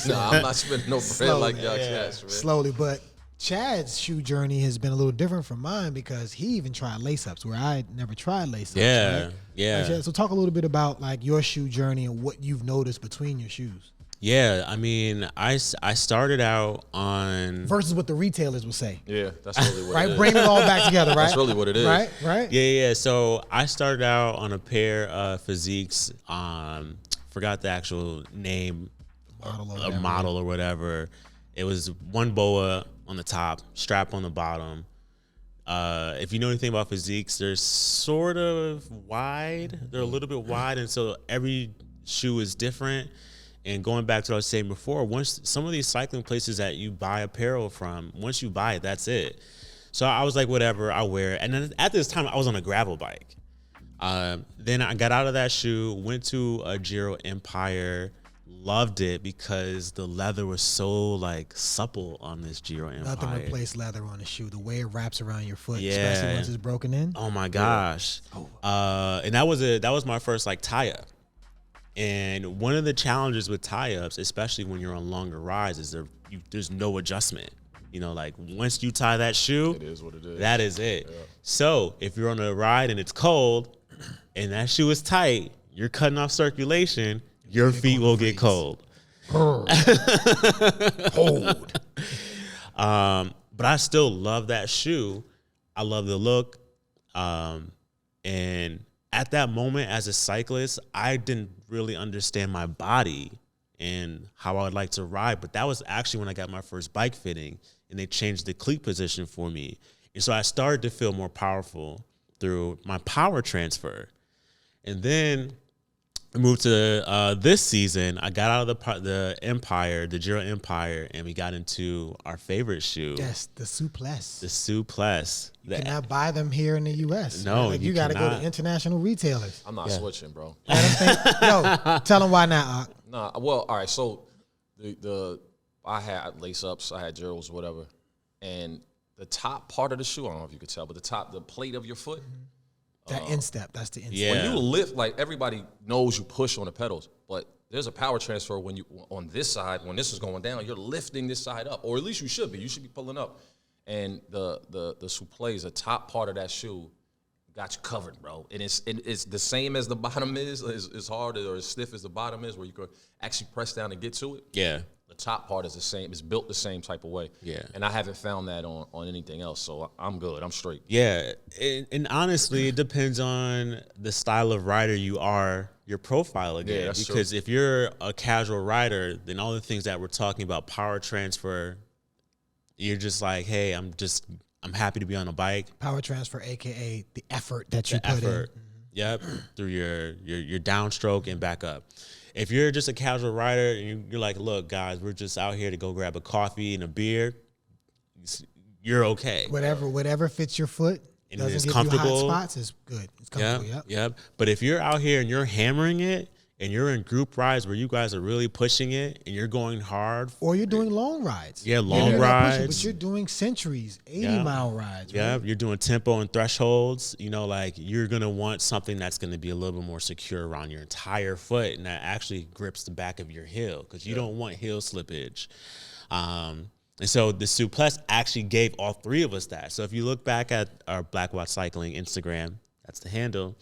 Nah, I'm not spending no bread like y'all cats, man. Slowly, but Chad's shoe journey has been a little different from mine because he even tried lace-ups where I never tried lace-ups. Yeah, right? yeah. Like, Chad, so talk a little bit about like your shoe journey and what you've noticed between your shoes Yeah, I mean, I started out on versus what the retailers will say. Yeah, that's really what it Right, is. bring it all back together. Right, That's really what it is. Right, right. yeah. So I started out on a pair of Physiques. Forgot the actual name, Model or a whatever. model or whatever. It was one boa on the top, strap on the bottom. If you know anything about physiques, they're sort of wide. They're a little bit wide, and so every shoe is different. And going back to what I was saying before, once some of these cycling places that you buy apparel from, once you buy it, that's it. So I was like, whatever, I'll wear it. And then at this time, I was on a gravel bike. Then I got out of that shoe, went to a Giro Empire, loved it because the leather was so like supple on this Giro Empire. Nothing replace leather on a shoe. The way it wraps around your foot, Yeah. especially once it's broken in. Oh my gosh. And that was my first like tie-up. And one of the challenges with tie-ups, especially when you're on longer rides, is there's no adjustment. You know, like once you tie that shoe, It is what it is. that is it. Yeah. So if you're on a ride and it's cold and that shoe is tight, you're cutting off circulation, your feet will get cold. Cold. But I still love that shoe. I love the look. And at that moment as a cyclist, I didn't really understand my body and how I would like to ride. But that was actually when I got my first bike fitting and they changed the cleat position for me. And so I started to feel more powerful through my power transfer. And then I moved to this season. I got out of the Empire, the Giro Empire, and we got into our favorite shoe, Yes, the Souplesse. the Souplesse. You cannot buy them here in the U.S. No, like you you got to go cannot. to international retailers. I'm not switching, bro. Yo, tell them why not. Nah, well, all right. So I had lace ups, I had Giros, whatever, and the top part of the shoe, I don't know if you could tell, but the plate of your foot. That instep, that's the instep. Yeah. When you lift, like everybody knows you push on the pedals, but there's a power transfer when you on this side, when this is going down, you're lifting this side up, or at least you should be. You should be pulling up. And the Souplesse, the top part of that shoe, got you covered, bro. And it's the same as the bottom is. It's hard or as stiff as the bottom is, where you can actually press down and get to it. Yeah. The top part is the same. It's built the same type of way. Yeah. And I haven't found that on anything else, so I'm good. I'm straight. Yeah. And honestly, it depends on the style of rider you are, your profile again. Yeah, that's true. Because if you're a casual rider, then all the things that we're talking about, power transfer, you're just like, hey, I'm happy to be on a bike. Power transfer, aka the effort that you The put effort. in. Yep. Through your downstroke and back up. If you're just a casual rider and you're like, look, guys, we're just out here to go grab a coffee and a beer, you're okay. Whatever fits your foot. And it doesn't is give you hot comfortable. spots. It's good. It's comfortable. Yep. Yep. But if you're out here and you're hammering it and you're in group rides where you guys are really pushing it and you're going hard. Or you're doing long rides. Yeah, Maybe long you're not pushing, rides. but you're doing centuries, 80-mile rides. Yeah, Right? you're doing tempo and thresholds. You know, like you're going to want something that's going to be a little bit more secure around your entire foot and that actually grips the back of your heel because you don't want heel slippage. And so the Souplesse actually gave all three of us that. So if you look back at our Black Watch Cycling Instagram, that's the handle.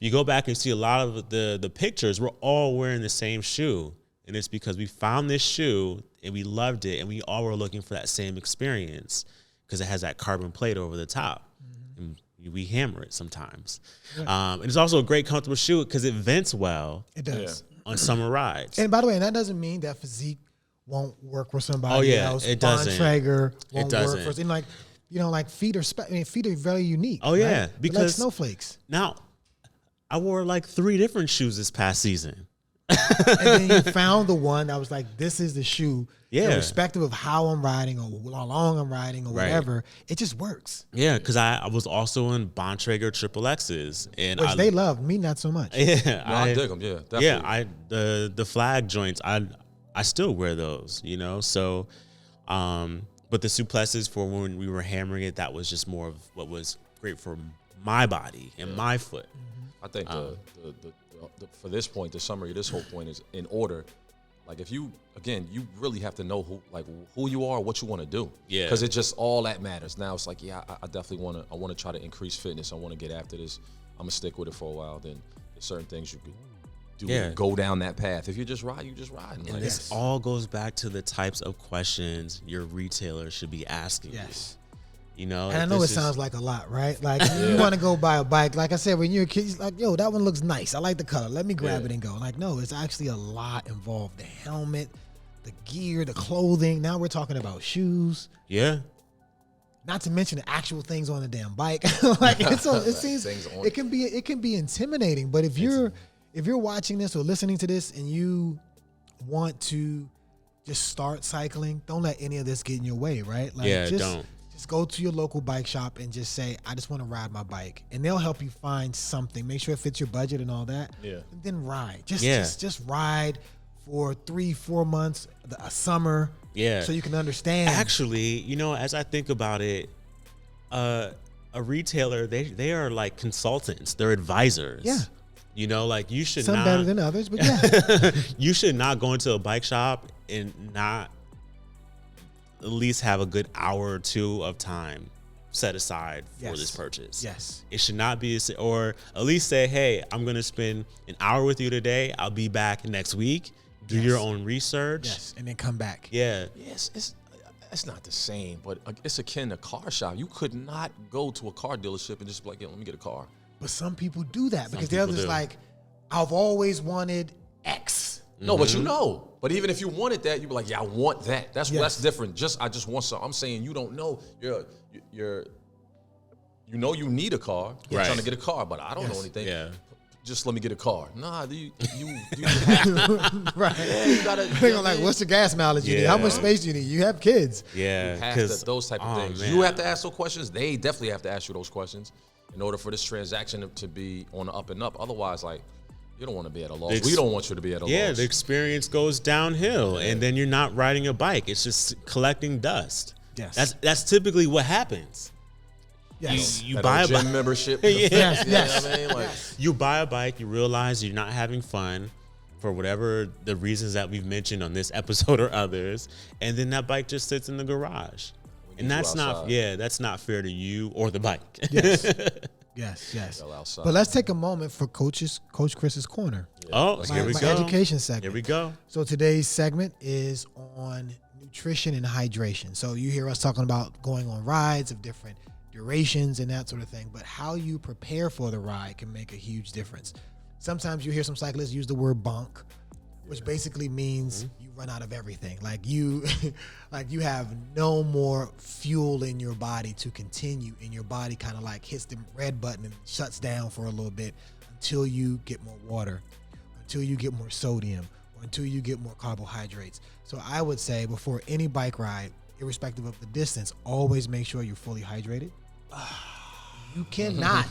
You go back and see a lot of the pictures, we're all wearing the same shoe. And it's because we found this shoe and we loved it and we all were looking for that same experience because it has that carbon plate over the top. And we hammer it sometimes. And it's also a great comfortable shoe because it vents well It does. on summer rides. And by the way, that doesn't mean that physique won't work for somebody Oh, yeah, else. it doesn't. Bontrager won't doesn't. work for and like, like feet are feet are very unique. Oh, yeah, right? They're like because- snowflakes. Now, I wore like 3 different shoes this past season. And then you found the one that was like, this is the shoe. Yeah. Irrespective of how I'm riding or how long I'm riding or Right. whatever, it just works. Yeah, because I was also in Bontrager Triple X's. And Which they love, me not so much. Yeah, No, I dig them. Yeah, definitely. Yeah, the flag joints, I still wear those, you know. So, but the Souplesses for when we were hammering it, that was just more of what was great for my body and my foot. I think the for this point, the summary of this whole point is in order. Like if you you really have to know who you are, what you want to do. Yeah. Because it's just all that matters. Now it's like, I definitely want to try to increase fitness. I want to get after this. I'm gonna stick with it for a while. Then there's certain things you could do. Yeah. Go down that path. If you just ride, you just ride. And Like, this all goes back to the types of questions your retailer should be asking. Yes. You know, And I know it sounds like a lot, right? Like you want to go buy a bike. Like I said, when you're a kid, it's like, yo, that one looks nice. I like the color. Let me grab it and go. Like, no, it's actually a lot involved. The helmet, the gear, the clothing. Now we're talking about shoes. Yeah. Not to mention the actual things on the damn bike. Like it seems it can be intimidating. But if you're watching this or listening to this and you want to just start cycling, don't let any of this get in your way, right? Like don't. Just go to your local bike shop and just say, I just want to ride my bike. And they'll help you find something. Make sure it fits your budget and all that. Yeah. And then ride. Just ride for 3-4 months, a summer. Yeah. So you can understand. Actually, as I think about it, a retailer, they are like consultants. They're advisors. Yeah. Like you should Some not. better than others, but yeah. You should not go into a bike shop and not at least have a good hour or two of time set aside for this purchase. Yes. It should not be, or at least say, hey, I'm going to spend an hour with you today. I'll be back next week. Do your own research. Yes. And then come back. Yeah. Yes, it's not the same, but it's akin to car shop. You could not go to a car dealership and just be like, yeah, let me get a car. But some people do that because they're people just do. like, I've always wanted X. No, but But even if you wanted that, you'd be like, yeah, I want that. That's different. I just want something. I'm saying you don't know. You need a car. You're Right. trying to get a car, but I don't know anything. Yeah. Just let me get a car. Nah, you Right. yeah, you gotta. They're like, what's your gas mileage you need? How much space do you need? You have kids. Yeah. Those type of things. Man. You have to ask those questions. They definitely have to ask you those questions in order for this transaction to be on the up and up. Otherwise, like, you don't want to be at a loss. We don't want you to be at a loss. Yeah, the experience goes downhill, and then you're not riding a bike. It's just collecting dust. Yes. That's typically what happens. Yes. You That buy a old gym bike. membership. Yes. You know what I mean? Like, You buy a bike, you realize you're not having fun for whatever the reasons that we've mentioned on this episode or others, and then that bike just sits in the garage. And that's not that's not fair to you or the bike. Yes. Yes. outside. But let's take a moment for Coach Chris's Corner. Oh, here we My go. education segment. Here we go. So today's segment is on nutrition and hydration. So you hear us talking about going on rides of different durations and that sort of thing, but how you prepare for the ride can make a huge difference. Sometimes you hear some cyclists use the word bonk, which basically means you run out of everything. Like you have no more fuel in your body to continue, and your body kind of like hits the red button and shuts down for a little bit until you get more water, until you get more sodium, or until you get more carbohydrates. So I would say before any bike ride, irrespective of the distance, always make sure you're fully hydrated. You cannot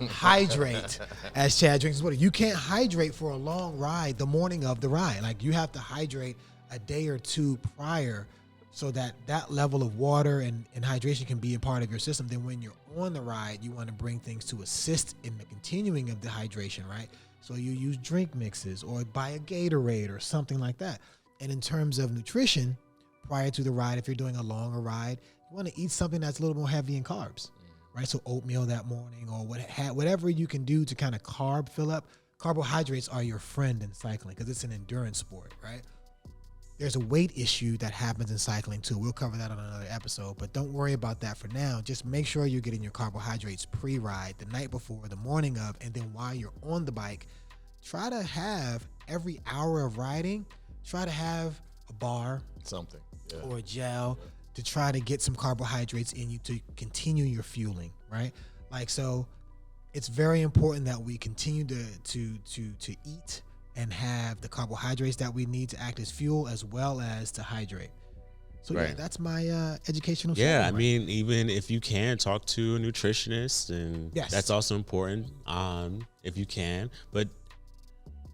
hydrate as Chad drinks his water. You can't hydrate for a long ride the morning of the ride. Like you have to hydrate a day or two prior so that level of water and hydration can be a part of your system. Then when you're on the ride, you want to bring things to assist in the continuing of the hydration, right? So you use drink mixes or buy a Gatorade or something like that. And in terms of nutrition, prior to the ride, if you're doing a longer ride, you want to eat something that's a little more heavy in carbs. Right, so oatmeal that morning or whatever you can do to kind of carb fill up. Carbohydrates are your friend in cycling because it's an endurance sport, right? There's a weight issue that happens in cycling too. We'll cover that on another episode, but don't worry about that for now. Just make sure you're getting your carbohydrates pre-ride, the night before, the morning of, and then while you're on the bike, try to have every hour of riding, try to have a bar, something, or a gel. To try to get some carbohydrates in you to continue your fueling, right? Like, so it's very important that we continue to eat and have the carbohydrates that we need to act as fuel as well as to hydrate. So yeah, that's my educational. Yeah, I mean, even if you can talk to a nutritionist, and that's also important if you can. But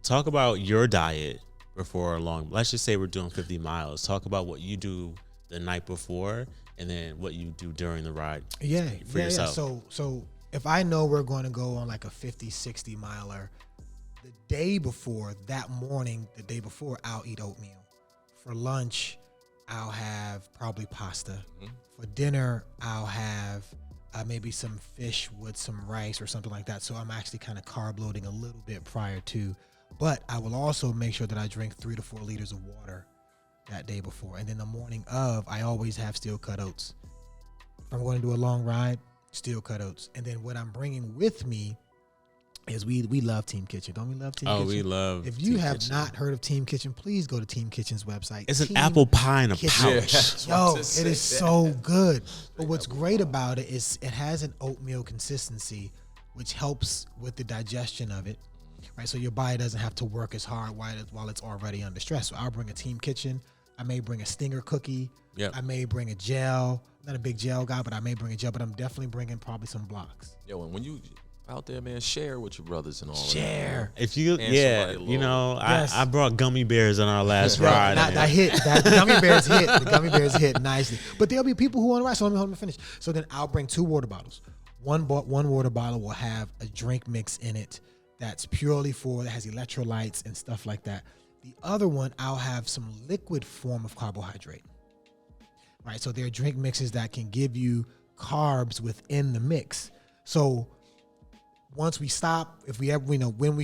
talk about your diet before a long. Let's just say we're doing 50 miles. Talk about what you do the night before, and then what you do during the ride. For yourself. So if I know we're going to go on like a 50, 60 miler, the day before, that morning, the day before, I'll eat oatmeal. For lunch, I'll have probably pasta. For dinner, I'll have maybe some fish with some rice or something like that. So I'm actually kind of carb loading a little bit prior to, but I will also make sure that I drink 3 to 4 liters of water that day before. And then the morning of, I always have steel cut oats. If I'm going to do a long ride, steel cut oats. And then what I'm bringing with me is we love Team Kitchen. Don't we love Team Kitchen? Oh, we love If you Team have Kitchen. not heard of Team Kitchen, please go to Team Kitchen's website. It's an Team apple pie in a Kitchen. pouch. Yo, it is so good. But what's great about it is it has an oatmeal consistency, which helps with the digestion of it, right? So your body doesn't have to work as hard while it's already under stress. So I'll bring a Team Kitchen. I may bring a Stinger cookie. Yep. I may bring a gel. I'm not a big gel guy, but I may bring a gel. But I'm definitely bringing probably some blocks. Yo, and when you out there, man, share with your brothers and all Share. that. If you, And yeah, somebody you low. know, Yes. I brought gummy bears on our last Yeah, ride. that hit. That the gummy bears hit. The gummy bears hit nicely. But there'll be people who want to ride. So let me finish. So then I'll bring 2 water bottles. One water bottle will have a drink mix in it that's purely that has electrolytes and stuff like that. The other one, I'll have some liquid form of carbohydrate. Right. So there are drink mixes that can give you carbs within the mix. So once we stop, if we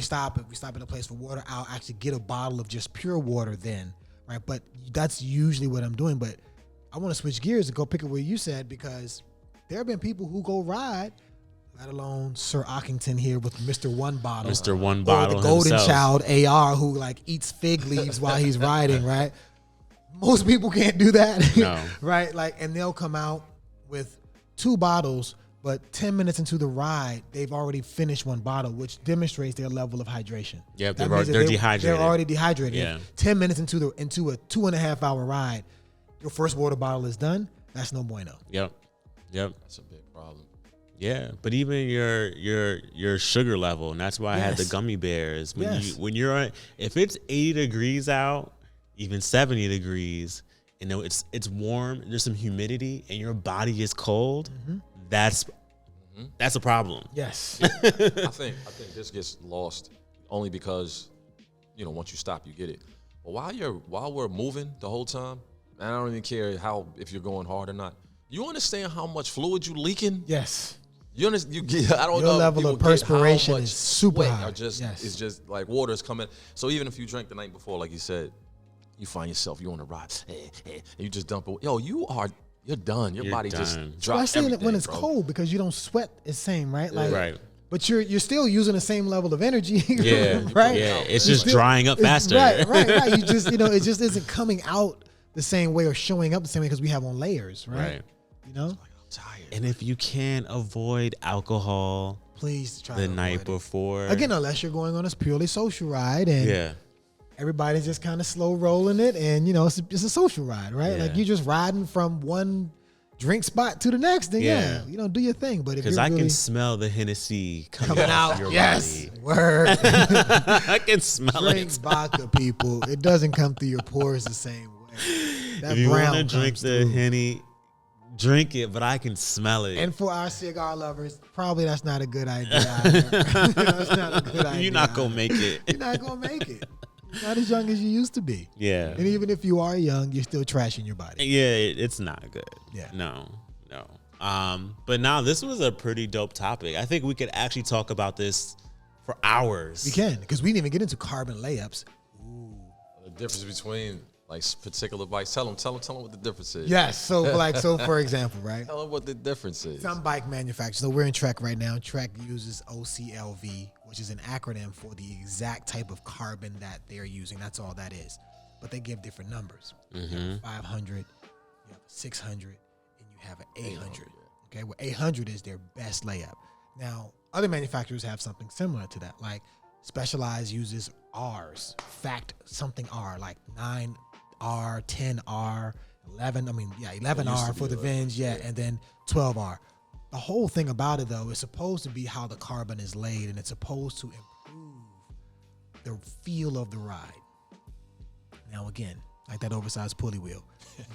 stop in a place for water, I'll actually get a bottle of just pure water then, right? But that's usually what I'm doing. But I want to switch gears and go pick up what you said, because there have been people who go ride, let alone Sir Ockington here with Mr. One Bottle. Mr. One Or Bottle the Golden himself. Child AR who like eats fig leaves while he's riding, right? Most people can't do that. No. Right? Like, and they'll come out with 2 bottles, but 10 minutes into the ride, they've already finished 1 bottle, which demonstrates their level of hydration. Yep, That they're means that dehydrated. They're already dehydrated. Yeah. 10 minutes into a 2.5 hour ride, your first water bottle is done. That's no bueno. Yep. That's a big problem. Yeah, but even your sugar level, and that's why I had the Yes. gummy bears. Yes. When you're on, if it's 80 degrees out, even 70 degrees, you know it's warm. There's some humidity, and your body is cold. That's a problem. Yes. I think this gets lost only because, you know, once you stop, you get it. But while we're moving the whole time, and I don't even care if you're going hard or not. You understand how much fluid you leaking? Yes. You understand? You get. I don't Your know. if level people of get how perspiration much is super sweat high. Or just Yes. it's just like water's coming. So even if you drank the night before, like you said, you find yourself you on a ride, and you just dump it. Yo, you're done. Your You're body done. just drops Especially everything, when it's bro. cold, because you don't sweat the same, right? Like, Right. But you're still using the same level of energy, Yeah. right? Yeah. It's You just still- drying up it's- faster. Right. You just, it just isn't coming out the same way or showing up the same way because we have on layers, right? Right. You know, I'm tired. And if you can avoid alcohol please try the to night avoid it. before, Again, unless you're going on a purely social ride and yeah, everybody's just kind of slow rolling it, and it's a social ride, right? Yeah. Like you're just riding from one drink spot to the next, then Yeah. do your thing. But if because you're I really can smell the Hennessy coming coming off out, your yes, body. word. I can smell Drink it. vodka, people. It doesn't come through your pores the same way. That If you want to brown drink comes the through. Henny, drink it, but I can smell it. And for our cigar lovers, probably that's not a good idea. Either. That's not a good idea. You're not gonna either. make it. You're not gonna make it. You're not as young as you used to be. Yeah. And even if you are young, you're still trashing your body. Yeah, it's not good. Yeah. No. But now this was a pretty dope topic. I think we could actually talk about this for hours. We can, because we didn't even get into carbon layups. The difference between like particular bikes. Tell them what the difference is. Yes. So for example, right? Tell them what the difference is. Some bike manufacturers. So we're in Trek right now. Trek uses OCLV, which is an acronym for the exact type of carbon that they're using. That's all that is. But they give different numbers. You have 500, you have 600, and you have an 800. Okay, well, 800 is their best layup. Now, other manufacturers have something similar to that. Like Specialized uses R's, fact something R, like 9R, 10R, 11. 11R for the Venge, and then 12R. The whole thing about it, though, is supposed to be how the carbon is laid, and it's supposed to improve the feel of the ride. Now, again, like that oversized pulley wheel,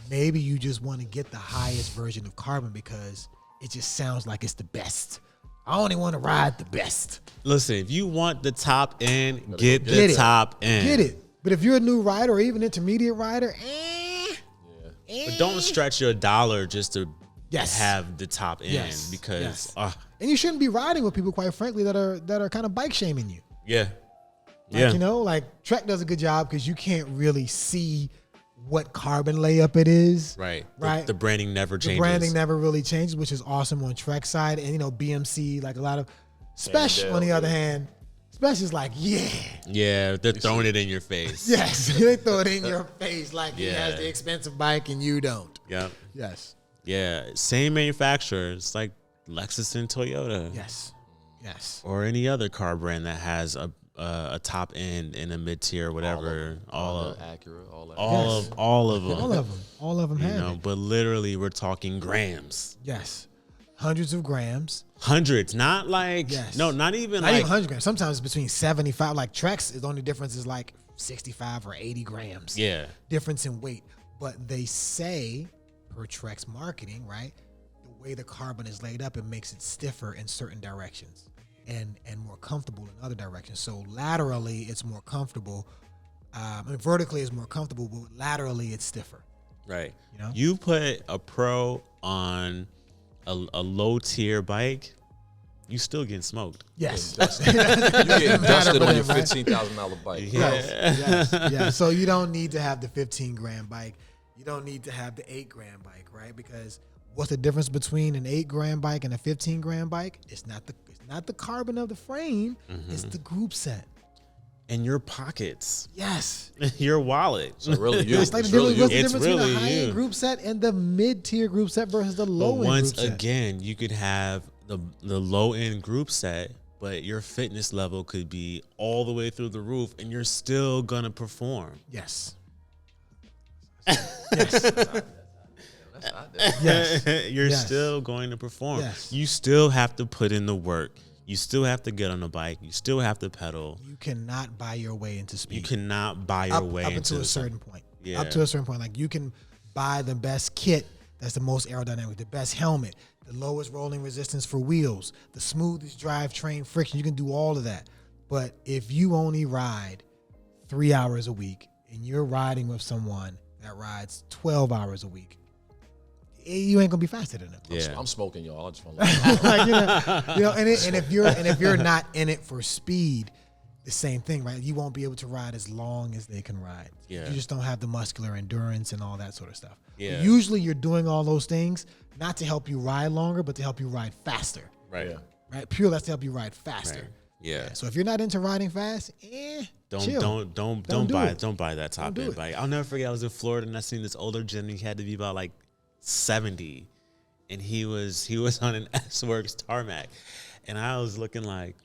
maybe you just want to get the highest version of carbon because it just sounds like it's the best. I only want to ride the best. Listen, if you want the top end, Get get the it. top end. Get it. But if you're a new rider or even intermediate rider, But don't stretch your dollar just to Yes. have the top end Yes. because Yes. uh, and you shouldn't be riding with people, quite frankly, that are kind of bike shaming you. yeah. Like, like Trek does a good job because you can't really see what carbon layup it is. Right. Right. The branding never The changes. branding never really changes, which is awesome on Trek side. And BMC, like a lot of Special, on the other hand, Special's like, yeah. Yeah, they're throwing it in your face. Yes. They throw it in your face like he Yeah. has the expensive bike and you don't. Yep. Yes. Yeah. Same manufacturer. It's like Lexus and Toyota. Yes. Yes. Or any other car brand that has a top end and a mid tier, whatever. All of Acura, all that. all Yes. of all of them. All of them. All of them You have know, it. but literally we're talking grams. Yes. Hundreds of grams. Hundreds, not like Yes. no, not even Not like even 100 grams. Sometimes it's between 75. Like Trex, the only difference is like 65 or 80 grams. yeah. Difference in weight. But they say, per Trex marketing, right, the way the carbon is laid up, it makes it stiffer in certain directions and more comfortable in other directions. So laterally, it's more comfortable. Vertically, it's more comfortable, but laterally, it's stiffer. Right. You know? You put a pro on a low tier bike, you still getting smoked. Yes. You get dusted on your Right? $15,000 bike. Yeah. So you don't need to have the 15 gram bike. You don't need to have the 8 gram bike, right? Because what's the difference between an 8 gram bike and a 15 gram bike? It's not the carbon of the frame. It's the group set. In your pockets, Yes. your wallet. So really, you. It's like It's the really difference, you. what's the It's difference really between the high end you. group set and the mid tier group set versus the But low end once group set? again, you could have the low end group set, but your fitness level could be all the way through the roof, and you're still gonna perform. Yes. That's not that. Yes. You're Yes. still going to perform. Yes. You still have to put in the work. You still have to get on the bike. You still have to pedal. You cannot buy your way into speed. You cannot buy your way up into until a the- certain point. Yeah. Up to a certain point. Like you can buy the best kit that's the most aerodynamic, the best helmet, the lowest rolling resistance for wheels, the smoothest drivetrain friction. You can do all of that. But if you only ride 3 hours a week and you're riding with someone that rides 12 hours a week, you ain't gonna be faster than them. Yeah. I'm smoking, y'all. I just want to let you know. Like, and if you're not in it for speed, the same thing, right? You won't be able to ride as long as they can ride. Yeah. You just don't have the muscular endurance and all that sort of stuff. Yeah. But usually you're doing all those things not to help you ride longer, but to help you ride faster. Right. Yeah. Right? Pure, that's to help you ride faster. Right. Yeah. So if you're not into riding fast, chill. Don't do buy it. don't buy that top do end it. bike. I'll never forget. I was in Florida and I seen this older gentleman. He had to be about like 70, and he was on an S-Works tarmac, and I was looking like,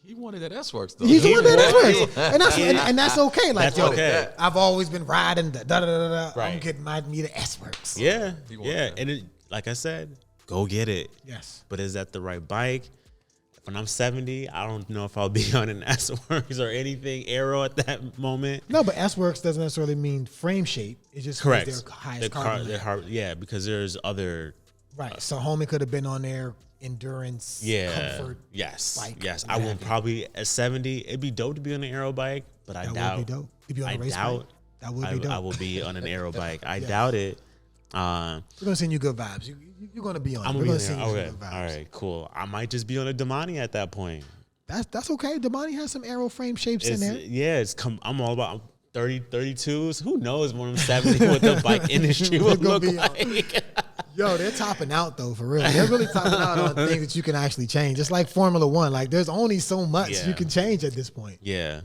He wanted that S-Works, though. He's doing that wanted- as well. And that's okay. Like, That's yo, okay. I've always been riding the da-da-da-da. I'm Right. getting me the S-Works. yeah, He wanted yeah, that. and it, like I said, go get it. Yes. But is that the right bike? When I'm 70, I don't know if I'll be on an S-Works or anything aero at that moment. No, but S-Works doesn't necessarily mean frame shape. It just Correct. means their highest The carbon level. yeah, because there's other. Right. So homie could have been on their endurance, Yeah. comfort. Yes. bike, Yes. what I will have you. probably at 70. It'd be dope to be on an aero bike, but I That doubt. would be dope. To be on a I race doubt. bike. That would be dope. I will be on an aero bike. I Yes. doubt it. We're gonna send you good vibes. You're gonna be on. I'm We're gonna gonna be send there. you Okay. some good All vibes. right. Cool. I might just be on a Damani at that point. That's okay. Damani has some aero frame shapes in there. Yeah. I'm all about 32s. Who knows when I'm 70 what the bike industry will It's gonna look be, like? Yo, they're topping out though, for real. They're really topping out on things that you can actually change. Just like Formula One, like there's only so much Yeah. you can change at this point. Yeah.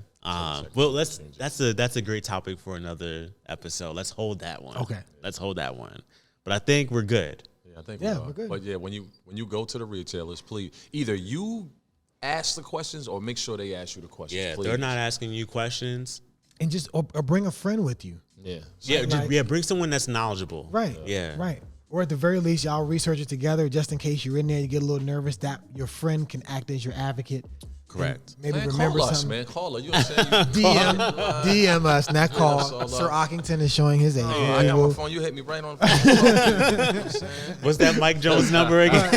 Well, that's a great topic for another episode. Let's hold that one. Okay. Let's hold that one. But I think we're good. Yeah, I think Yeah, we are. we're good. But yeah, when you go to the retailers, please either you ask the questions or make sure they ask you the questions. Yeah, please. they're not asking you questions. And just or bring a friend with you. Yeah. Yeah, like- bring someone that's knowledgeable. Right. Yeah. Right. Or at the very least, y'all research it together just in case you're in there, you get a little nervous, that your friend can act as your advocate. Correct. And maybe Man, remember call us, something. man. Call her. You know what I'm saying? DM us, not call. that's all Sir up. Ockington is showing his age. I got my phone. You hit me right on the phone. You know what I'm saying? What's that Mike Jones number again?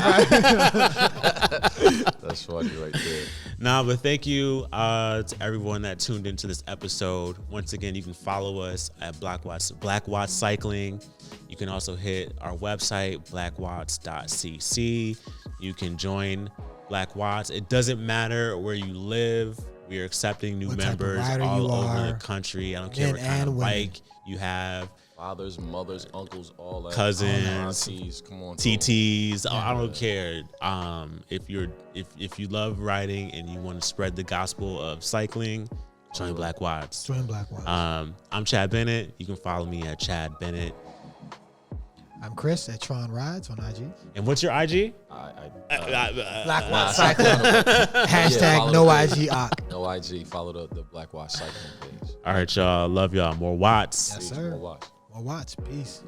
That's funny right there. Nah, but thank you to everyone that tuned into this episode. Once again, you can follow us at Black Watts Cycling. You can also hit our website, blackwatts.cc. You can join Black Watts. It doesn't matter where you live. We are accepting new What type of members rider all you over are, the country. I don't care men what kind and of women. bike you have. Fathers, mothers, uncles, all that. Cousins, aunties, come on. through. TTs. I don't care. If you love riding and you want to spread the gospel of cycling, join Black Watts. Join Black Watts. I'm Chad Bennett. You can follow me at Chad Bennett. I'm Chris at Tron Rides on IG. And what's your IG? Black Watts Cycling. Hashtag follow no the IG OC. No IG. Follow the Black Watch cycling page. All right, y'all. Love y'all. More Watts. Yes, Peace, sir. more watch. More Watts. Peace.